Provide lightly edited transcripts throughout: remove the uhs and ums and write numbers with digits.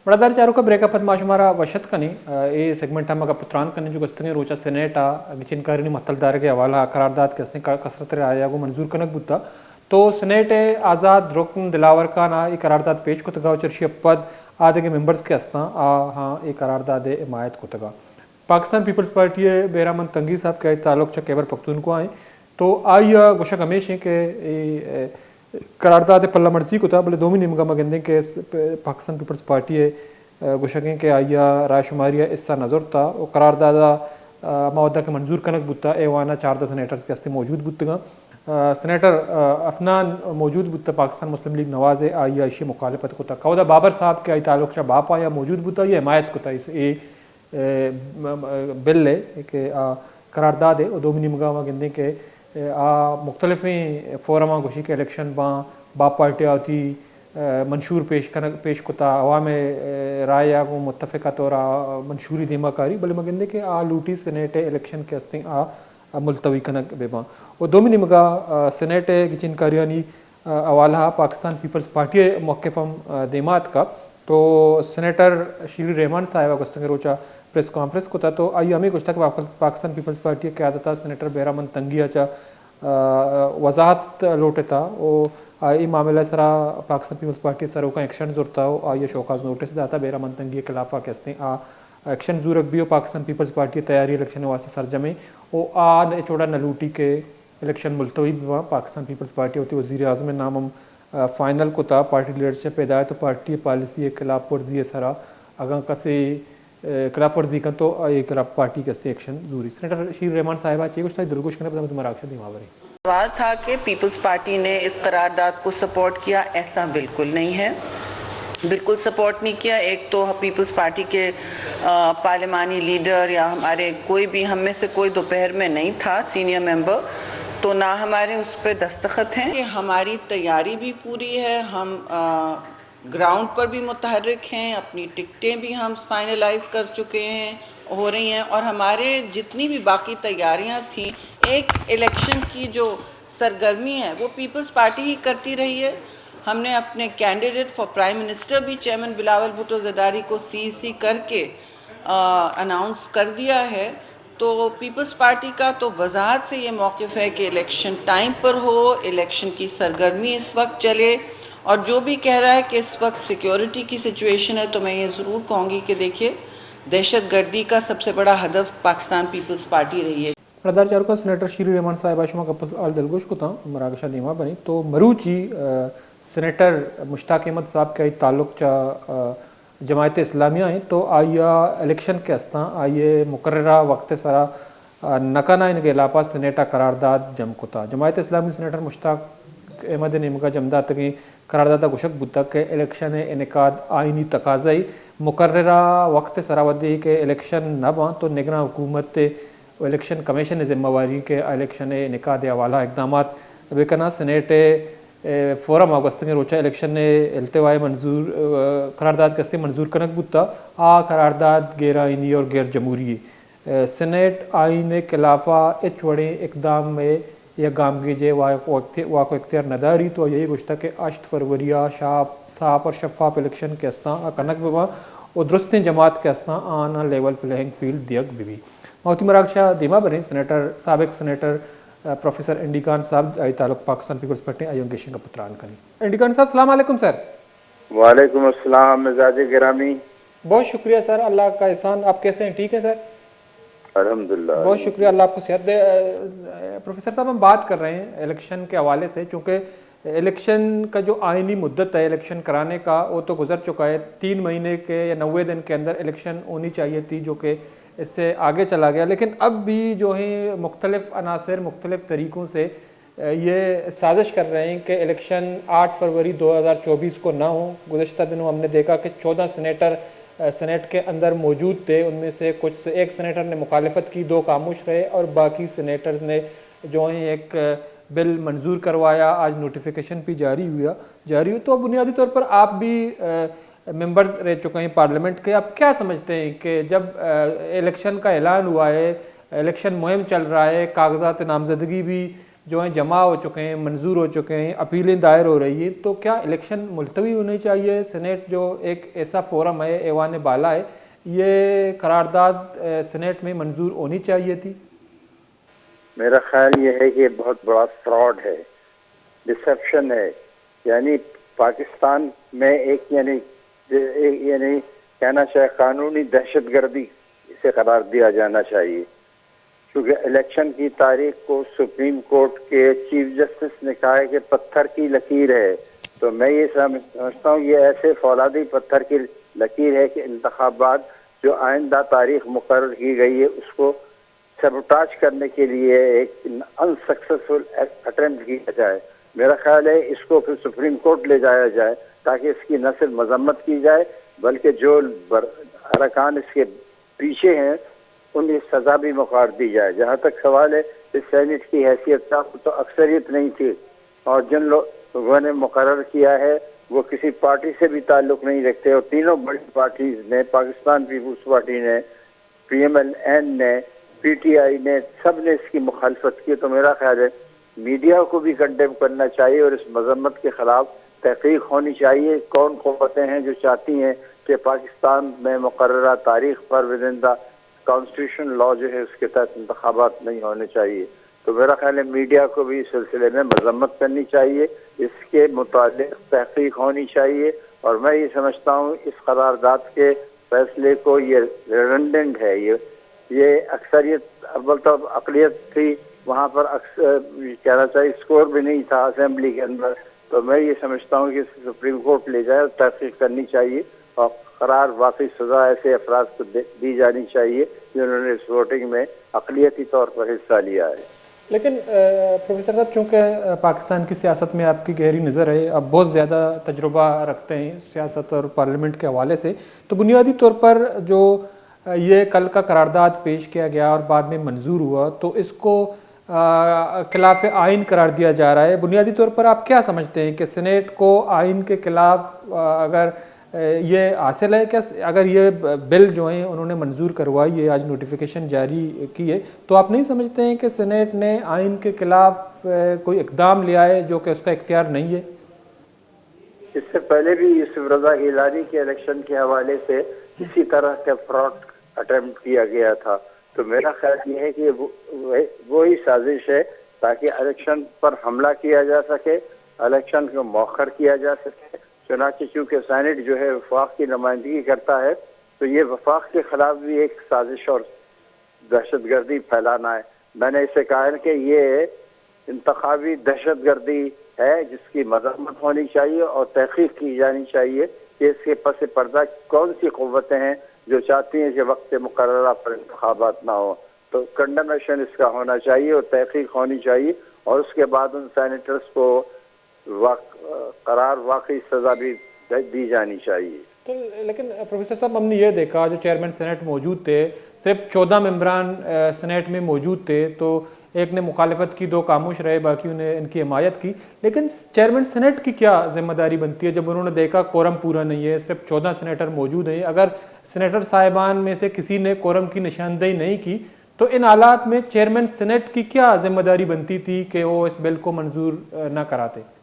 बड़ादार चारों का ब्रेकअप माशुमारा वशत कनी ए सेगमेंट हम पुत्रान कनी जो गस्तनी रोचा सेनेट गिचिनकारिनी मतलदार के हवाला करारदाद के कसरत आया को मंजूर कनक बुद्धा तो सेनेट आज़ाद रुकन दिलावर का ना ये करारदाद पेश को तगा चर्शी पद आधे के मेंबर्स के हस्ता हाँ ये करारदाद हिमायत को तगा पाकिस्तान पीपल्स पार्टी बेरामन तंगी साहब के ताल्लुक च खैबर पख्तूनख्वा आए तो आई गुशक हमेश है कि करारदाद पल्ला मर्जी को था बोले दो निमगा मगंदे के पाकिस्तान पीपल्स पार्टी गुशकें के आइया रायशुमारिया इससा नज़र था वो करारदादा मौदा के मंजूर कनक बुत्ता एवाना 4 सेनेटर्स के हस्ते मौजूद बुतगा सेनेटर अफनान मौजूद बुत्ता पाकिस्तान मुस्लिम लीग नवाज आइया इसी मुखालफत को था कौदा बाबर साहब के आई ताल्लुक से बाप आया मौजूद बुता ये हिमायत को था इस बिल है कि करारदाद है दो निमगा मगंदे के मुख्तलिफ फोरमा गुशी के इलेक्शन बाप पार्टी आती मंशूर पेश कोता अवाम राय को मुतफ़िका तौर मंशूरी दिमाकारी बल्कि मगंदे के लूटी सेनेट इलेक्शन के हस्ते मुलतवी कनक बेबा और दो निमगा सेनेट गिचिनकारियानी अवाला पाकिस्तान पीपल्स पार्टी मौक़िफ़म दिमात का तो सेनेटर शीरी रहमान साहिबा गस्तंग रोचा प्रेस कॉन्फ्रेंस को था तो आई हमें कुछ तक पाकिस्तान पीपल्स पार्टी के आदता सेनेटर बेरामन तंगिया चा वजाहत लोटे था वो आई मामला सरा पाकिस्तान पीपल्स पार्टी सरों का एक्शन जोरता हो ये शौकाज नोटिस दाता बेरामन तंगी के खिलाफ कहते हैं एक्शन जूरक भी हो पाकिस्तान पीपल्स पार्टी तैयारी इलेक्शन वास्ते सरजमे वो चोड़ा नलूटी के इलेक्शन मुलतवी भी पाकिस्तान पीपल्स पार्टी होती वज़ीर आज़म नाम फाइनल को था पार्टी लीडरशिप पैदा तो पार्टी पॉलिसी खिलाफ वर्जी सरा अगर कसे खिलाफ वर्जी का तो एक पार्टी के एक्शन जरूरी सेनेटर शीर रहमान साहिबा चाहिए कुछ दिलगुश करने तुम्हारा अक्षर दिमावरी सवाल था कि पीपल्स पार्टी ने इस करारदाद को सपोर्ट किया, ऐसा बिल्कुल नहीं है, बिल्कुल सपोर्ट नहीं किया। एक तो पीपल्स पार्टी के पार्लिमानी लीडर या हमारे कोई भी हम में से कोई दोपहर में नहीं था सीनियर मेंबर, तो ना हमारे उस पर दस्तखत हैं। हमारी तैयारी भी पूरी है, हम ग्राउंड पर भी मुतहर्रिक हैं, अपनी टिकटें भी हम फाइनलाइज कर चुके हैं, हो रही हैं और हमारे जितनी भी बाकी तैयारियां थी एक इलेक्शन की जो सरगर्मी है वो पीपल्स पार्टी ही करती रही है। हमने अपने कैंडिडेट फॉर प्राइम मिनिस्टर भी चेयरमैन बिलावल भुट्टो ज़रदारी को सीईसी करके अनाउंस कर दिया है। तो पीपल्स पार्टी का तो वजाहत से ये मौक़िफ़ है कि इलेक्शन टाइम पर हो, इलेक्शन की सरगर्मी इस वक्त चले और जो भी कह रहा है कि इस वक्त सिक्योरिटी की सिचुएशन है तो मैं ये ज़रूर कहूँगी कि देखिए दहशतगर्दी का सबसे बड़ा हदफ पाकिस्तान पीपल्स पार्टी रही है। प्रधान चार का सेनेटर शीरी रहमान साहिबा शुमा कपस आल दलगोश को था मरागशा दीमा बनी तो मरूची सेनेटर मुश्ताक अहमद साहब के ताल्लुक चा जमायत इस्लामिया है तो आइया इलेक्शन के हस्ता आइए मुकर्ररा वक्त सारा नकाना इनके अलावा सेनेटा करारदाद जम को था जमायत इस्लामी सेनेटर मुश्ताक अहमद निमका जमदा तक करारदादा गुशक बुतक के इलेक्शन इनकाद आइनी तकाज़ई मुकर्ररा वक्त सरावदी के इलेक्शन न बा तो निगरान हुकूमत इलेक्शन कमीशन जिम्मेवारी के इलेक्शन इनकाद हवाला इकदाम बेकना सेनेट फोरम अगस्त में रोचा इलेक्शन अल्तवाए मंजूर करारदाद कस्ते मंजूर कनक बुता करारदाद गैर आइनी और गैर जमहूरी सेनेट आइन के खिलाफा वड़े इकदाम में या गामगी जे वाको इख्तियार नदारी तो यही गुश्ता के 8 फरवरिया साफ और शफाफ इलेक्शन के हस्ता कनक बिबा और दुरुस्त जमात के हस्ता आना लेवल प्लेइंग फील्ड दियक बिबी मौती मरागशा दिमा बने सेनेटर साबिक सेनेटर प्रोफेसर इंडी खान साहब आई ताल्लुक पाकिस्तान पीपल्स पार्टी आयोन गेशिंग का पुत्रान कनी इंडी खान साहब सलाम अलैकुम सर। वालेकुम अस्सलाम मिजाज गिरामी। बहुत शुक्रिया सर, अल्लाह का एहसान। आप कैसे हैं? ठीक है सर, अल्हम्दुलिल्लाह। बहुत शुक्रिया, अल्लाह आपको सेहत दे। प्रोफेसर साहब हम बात कर रहे हैं इलेक्शन के हवाले से, चूँकि इलेक्शन का जो आइनी मुद्दत है इलेक्शन कराने का वो तो गुजर चुका है। 3 महीने के या 90 दिन के अंदर इलेक्शन होनी चाहिए थी जो कि इससे आगे चला गया, लेकिन अब भी जो है मुख्तलिफ अनासर मुख्तलिफ तरीक़ों से ये साजिश कर रहे हैं कि इलेक्शन 8 फरवरी 2024 को ना हो। गुज़श्ता दिनों हमने देखा कि 14 सेनेटर सेनेट के अंदर मौजूद थे, उनमें से कुछ एक सेनेटर ने मुखालफत की, 2 खामोश रहे और बाकी सेनेटर्स ने जो है एक बिल मंजूर करवाया। आज नोटिफिकेशन भी जारी हुई। तो बुनियादी तौर पर आप भी मेंबर्स रह चुके हैं पार्लियामेंट के, आप क्या समझते हैं कि जब इलेक्शन का ऐलान हुआ है, इलेक्शन मुहिम चल रहा है, कागजात नामजदगी भी जो हैं जमा हो चुके हैं, मंजूर हो चुके हैं, अपीलें दायर हो रही हैं, तो क्या इलेक्शन मुलतवी होनी चाहिए? सेनेट जो एक ऐसा फोरम है, ऐवान बाला है, ये करारदाद सेनेट में मंजूर होनी चाहिए थी? मेरा ख्याल ये है कि बहुत बड़ा फ्रॉड है, डिसेप्शन है। यानी पाकिस्तान में यानी कहना चाहिए कानूनी दहशतगर्दी इसे करार दिया जाना चाहिए, क्योंकि इलेक्शन की तारीख को सुप्रीम कोर्ट के चीफ जस्टिस ने कहा है कि पत्थर की लकीर है। तो मैं ये समझता हूँ ये ऐसे फौलादी पत्थर की लकीर है कि इंतखाबात जो आइंदा तारीख मुकर्रर की गई है उसको सबोटाज करने के लिए एक अनसक्सेसफुल अटेम्प्ट किया जाए। मेरा ख्याल है इसको फिर सुप्रीम कोर्ट ले जाया जाए ताकि इसकी न सिर्फ मजम्मत की जाए बल्कि जो अरकान इसके पीछे हैं उन्हें सजा भी मुक़र्रर दी जाए। जहाँ तक सवाल है इस सेनेट की हैसियत का, तो अक्सरियत नहीं थी और जिन लोगों ने मुकर्रर किया है वो किसी पार्टी से भी ताल्लुक़ नहीं रखते और तीनों बड़ी पार्टीज ने, पाकिस्तान पीपुल्स पार्टी ने, PMLN ने, PTI ने, सब ने इसकी मुखालफत की। तो मेरा ख्याल है मीडिया को भी कंडेम करना चाहिए और इस मजम्मत के खिलाफ तहकीक होनी चाहिए। कौन क़ुव्वतें हैं जो चाहती हैं कि पाकिस्तान में मुकर्ररा तारीख पर विदिन द कॉन्स्टिट्यूशन लॉ जो है उसके तहत इंतखाबात नहीं होने चाहिए। तो मेरा ख्याल है मीडिया को भी इस सिलसिले में मजम्मत करनी चाहिए, इसके मुतालिक तहकीक होनी चाहिए। और मैं ये समझता हूँ इस करारदाद के फैसले को ये रिडंडेंट है, ये अक्सरियत अव्वल तो अक़लियत थी वहाँ पर, कहना चाहिए स्कोर भी नहीं था असेंबली के अंदर। तो मैं ये समझता हूँ कि सुप्रीम कोर्ट ले जाए, तहकीक करनी चाहिए और करार वाकई सजा ऐसे अफराद को दी जानी चाहिए जिन्होंने इस वोटिंग में अक़लियती तौर पर हिस्सा लिया है। लेकिन प्रोफेसर साहब, चूँकि पाकिस्तान की सियासत में आपकी गहरी नज़र है, आप बहुत ज़्यादा तजुर्बा रखते हैं सियासत और पार्लियामेंट के हवाले से, तो बुनियादी तौर पर जो ये कल का करारदाद पेश किया गया और बाद में मंजूर हुआ, तो इसको खिलाफ आइन करार दिया जा रहा है। बुनियादी तौर पर आप क्या समझते हैं कि सेनेट को आइन के खिलाफ अगर ये हासिल है क्या? अगर ये बिल जो है उन्होंने मंजूर करवाई है, आज नोटिफिकेशन जारी की है, तो आप नहीं समझते हैं कि सेनेट ने आइन के खिलाफ कोई इकदाम लिया है जो कि उसका इख्तियार नहीं है? इससे पहले भी यूसुफ रजा गिलानी के इलेक्शन के हवाले से इसी तरह का फ्रॉड अटेम्प्ट किया गया था। तो मेरा ख्याल ये है कि वो ही साजिश है ताकि इलेक्शन पर हमला किया जा सके, इलेक्शन को मौखर किया जा सके। चुनांचे चूँकि सेनेट जो है वफाक की नुमाइंदगी करता है, तो ये वफाक के खिलाफ भी एक साजिश और दहशतगर्दी फैलाना है। मैंने इसे कहा है कि ये इंतखाबी दहशतगर्दी है जिसकी मजम्मत होनी चाहिए और तहकीक की जानी चाहिए कि इसके पस पर्दा कौन सी क़ुव्वतें हैं जो चाहती हैं कि वक्त मुकर्ररा पर इंतखाबात ना हो। तो कंडेमेशन इसका होना चाहिए और तहकीक होनी चाहिए और उसके बाद उन सैनिटर्स को करार वाकई सजा भी दी जानी चाहिए। तो लेकिन प्रोफेसर साहब, हमने ये देखा जो चेयरमैन सेनेट मौजूद थे, सिर्फ 14 मेंबरान सेनेट में मौजूद थे, तो एक ने मुखालिफत की, 2 खामोश रहे, बाकियों ने इनकी हिमायत की। लेकिन चेयरमैन सेनेट की क्या जिम्मेदारी बनती है जब उन्होंने देखा कोरम पूरा नहीं है, सिर्फ 14 सेनेटर मौजूद हैं? अगर सेनेटर साहिबान में से किसी ने कोरम की निशानदेही नहीं की, तो इन हालात में चेयरमैन सेनेट की क्या जिम्मेदारी बनती थी कि वो इस बिल को मंजूर न कराते?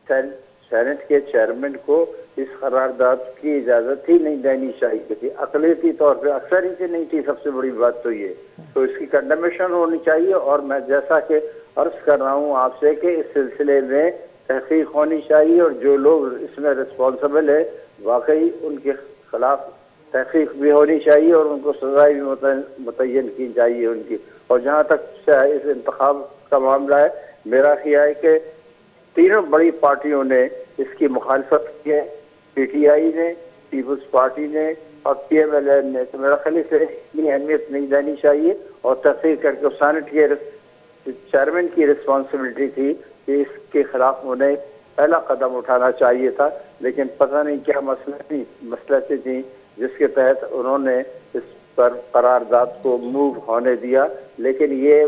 सेनेट के चेयरमैन को इस करारदाद की इजाजत ही नहीं देनी चाहिए थी, अक़लियती तौर पर अक्सरियत ही नहीं थी। सबसे बड़ी बात तो ये, तो इसकी कंडेमेशन होनी चाहिए। और मैं जैसा कि अर्ज कर रहा हूँ आपसे कि इस सिलसिले में तहकीक होनी चाहिए और जो लोग इसमें रिस्पॉन्सिबल है वाकई उनके खिलाफ तहकीक भी होनी चाहिए और उनको सजाएं भी मुतय्यन की चाहिए उनकी। और जहाँ तक इस इंतखाब का मामला है, मेरा ख्याल है कि तीनों बड़ी पार्टियों ने इसकी मुखालफत की है, PTI ने, पीपल्स पार्टी ने और PMLN ने। तो मेरा ख्याल से इतनी अहमियत नहीं देनी चाहिए और तहकीक करके सेनेट के चेयरमैन की रिस्पॉन्सिबिलिटी थी कि इसके खिलाफ उन्हें पहला कदम उठाना चाहिए था। लेकिन पता नहीं क्या मसलतें थी जिसके तहत उन्होंने इस पर करारदाद को मूव होने दिया। लेकिन ये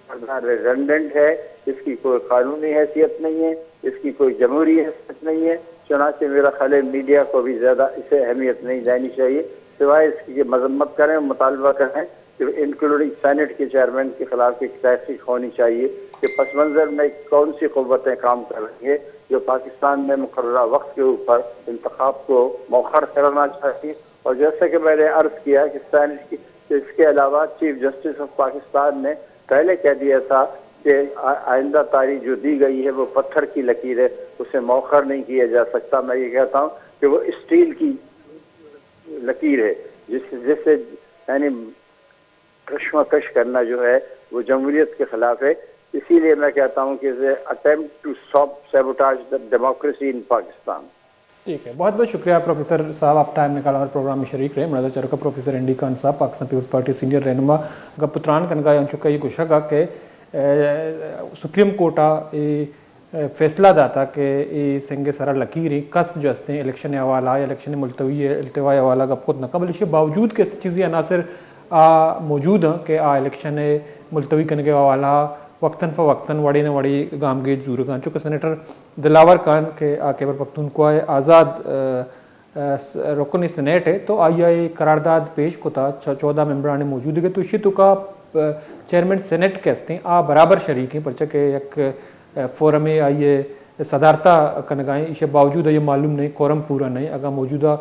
रिडंडेंट है, इसकी कोई कानूनी हैसियत नहीं है, इसकी कोई जमहूरी हैसियत नहीं है। चुनांचे मेरा ख्याल है मीडिया को भी ज़्यादा इसे अहमियत नहीं देनी चाहिए, सिवाय इसकी मजम्मत करें, मुतालबा करें इंक्लूडिंग सेनेट के चेयरमैन के खिलाफ एक तहकीक होनी चाहिए कि पस मंजर में कौन सी क़ुव्वतें काम कर रही है जो पाकिस्तान में मुकर्ररा वक्त के ऊपर इंतखाब को मौखर करना चाहिए। और जैसे कि मैंने अर्ज़ किया कि सेनेट की इसके अलावा चीफ जस्टिस ऑफ पाकिस्तान ने पहले कह दिया था कि आइंदा तारीख जो दी गई है वो पत्थर की लकीर है, उसे मौखर नहीं किया जा सकता। मैं ये कहता हूँ कि वो स्टील की लकीर है जिससे यानी कश्मकश करना जो है वो जमहूरियत के खिलाफ है। इसीलिए मैं कहता हूँ कि attempt to sabotage the democracy in Pakistan. ठीक है, बहुत बहुत शुक्रिया प्रोफेसर साहब, आप टाइम निकाला और प्रोग्राम में शरीक रहे। मरदा चरका प्रोफेसर एन डी खान साहब पाकिस्तान पीपल्स पार्टी सीनियर रहनुमा गपुत्रान कनगाय अंचुका ये कुशा के सुप्रीम कोर्टा फैसला दाता कि संगे सरा लकीर कस जस्ते इलेक्शन हवाला या इलेक्शन मुलतवी अल्तवा हवाला गपत नकबल इसके बावजूद के चीज़ें अनासर मौजूद हैं कि इलेक्शन मुलतवी करने के हवाला वक्तन फ़वक्तन वड़ी न वड़ी गाम गेज जूर खान चूँकि सेनेटर दिलावर खान के खैबर पख्तूनख्वा आज़ाद रुकन सेनेट है तो आई करारदाद पेश को था 14 मेम्बरान मौजूद है तो इसी तो का चेयरमैन सेनेट के हस्ते आ बराबर शरीक हैं परचा के एक फोरम आइए सदारता कनगाएँ इसके बावजूद ये मालूम नहीं कोरम पूरा नहीं अगर मौजूदा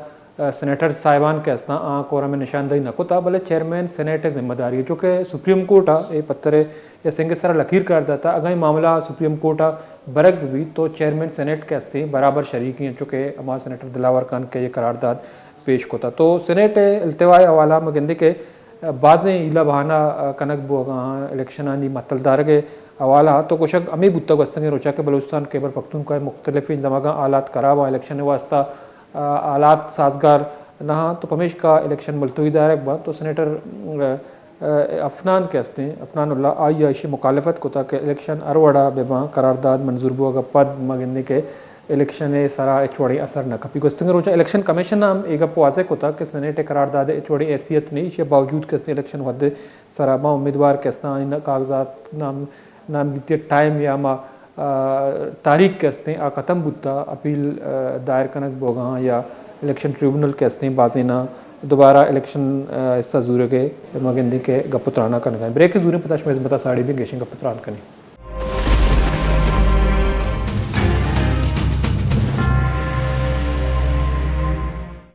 सेनेटर साहिबान के हस्ता कोरम में निशानदही न को था भले चेयरमैन सेनेट जिम्मेदारी है चूँकि सुप्रीम कोर्ट ये पत्थर या संगे सरा लकीर कर देता अगर ये मामला सुप्रीम कोर्ट बरक भी तो चेयरमैन सेनेट के हस्ते बराबर शरीक हैं चूँकि हमारा सेनेटर दिलावर खान के ये करारदाद पेश को था तो सेनेट अल्तवा हवाला में गंदे के बाज़ें इला बहाना कनक बोगा इलेक्शन आनी मतलदार के हवाला तो कुछ अमी बुत्ता गस्तंगे रोचा के बलूचिस्तान खैबर पख्तूनख्वा मुख्तलिफ इंदमागा आलात खराब हुआ इलेक्शन वास्ता आलात साजगार नहा तो पमेश का इलेक्शन मुलतवी दायरक बा तो सेनेटर अफनान के हस्ते अफनान आई आयशी मुखालफत को था कि इलेक्शन अरवड़ा बेबा करारदाद मंजूर बुआ पद मगने के इलेक्शन सारा एचवड़ी असर न कपी गोस्तंग रोचा इलेक्शन कमीशन नाम एक वाजे को था कि सेनेट करारदाद एचवड़ी हैसियत नहीं इसके बावजूद के इलेक्शन वद सारा माँ उम्मीदवार के कागजात नाम नाम टाइम या माँ तारीख के हस्ते आ ख़त्म बुता अपील दायर कनक बोगा या इलेक्शन ट्रिब्यूनल के हस्ते बाजेना दोबारा इलेक्शन हिस्सा जूरे के मगंदी के गपुत्राना कनक ब्रेक जूरे पताश में बता साड़ी भी गेशिंग गपुत्रान कनी।